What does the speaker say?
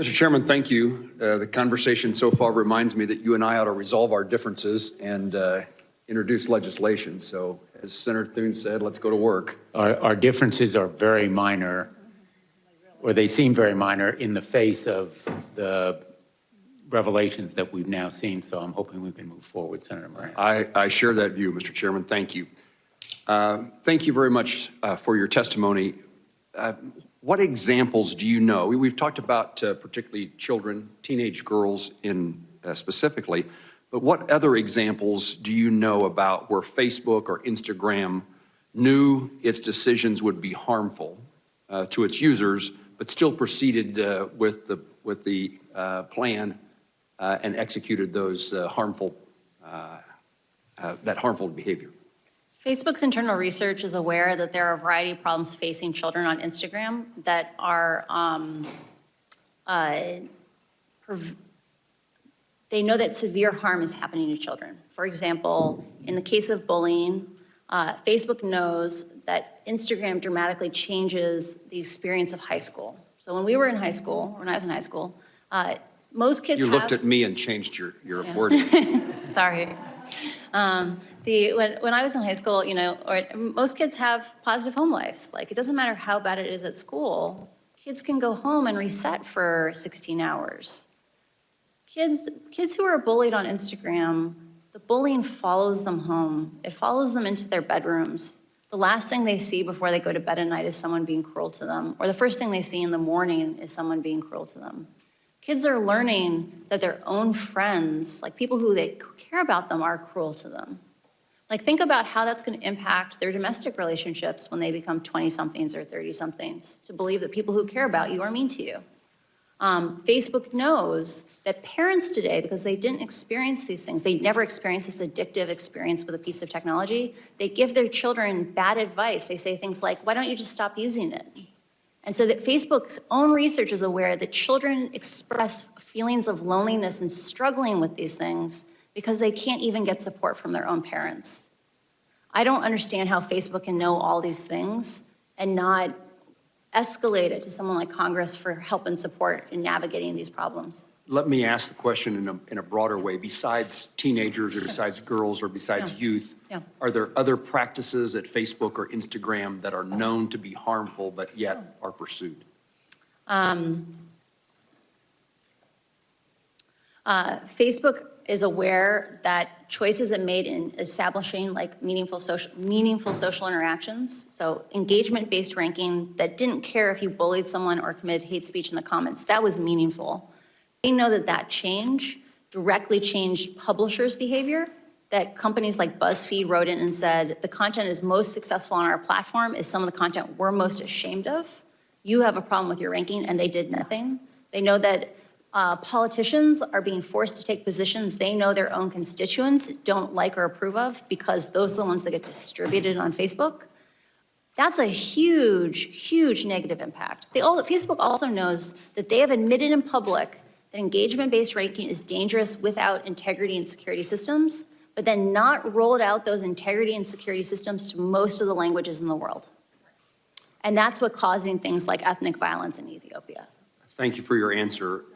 Mr. Chairman, thank you. The conversation so far reminds me that you and I ought to resolve our differences and introduce legislation. So as Senator Thune said, let's go to work. Our differences are very minor, or they seem very minor in the face of the revelations that we've now seen. So I'm hoping we can move forward, Senator Moran. I share that view, Mr. Chairman. Thank you. Thank you very much for your testimony. What examples do you know? We've talked about particularly children, teenage girls in specifically, but what other examples do you know about where Facebook or Instagram knew its decisions would be harmful to its users, but still proceeded with the plan and executed those harmful behavior? Facebook's internal research is aware that there are a variety of problems facing children on Instagram that are, they know that severe harm is happening to children. For example, in the case of bullying, Facebook knows that Instagram dramatically changes the experience of high school. So when we were in high school, when I was in high school, most kids looked at me and changed your wording. Sorry. When I was in high school, most kids have positive home lives. Like, it doesn't matter how bad it is at school. Kids can go home and reset for 16 hours. Kids who are bullied on Instagram, the bullying follows them home. It follows them into their bedrooms. The last thing they see before they go to bed at night is someone being cruel to them, or the first thing they see in the morning is someone being cruel to them. Kids are learning that their own friends, like people who they care about them, are cruel to them. Like, think about how that's going to impact their domestic relationships when they become 20-somethings or 30-somethings, to believe that people who care about you are mean to you. Facebook knows that parents today, because they didn't experience these things, they never experienced this addictive experience with a piece of technology, they give their children bad advice. They say things like, why don't you just stop using it? And so that Facebook's own research is aware that children express feelings of loneliness and struggling with these things because they can't even get support from their own parents. I don't understand how Facebook can know all these things and not escalate it to someone like Congress for help and support in navigating these problems. Let me ask the question in a broader way. Besides teenagers or besides girls or besides youth, are there other practices at Facebook or Instagram that are known to be harmful but yet are pursued? Facebook is aware that choices it made in establishing like meaningful social interactions, so engagement-based ranking that didn't care if you bullied someone or committed hate speech in the comments, that was meaningful. They know that that change directly changed publishers' behavior, that companies like BuzzFeed wrote in and said, the content is most successful on our platform is some of the content we're most ashamed of. You have a problem with your ranking, and they did nothing. They know that politicians are being forced to take positions they know their own constituents don't like or approve of because those are the ones that get distributed on Facebook. That's a huge, huge negative impact. Facebook also knows that they have admitted in public that engagement-based ranking is dangerous without integrity and security systems, but then not rolled out those integrity and security systems to most of the languages in the world. And that's what's causing things like ethnic violence in Ethiopia. Thank you for your answer.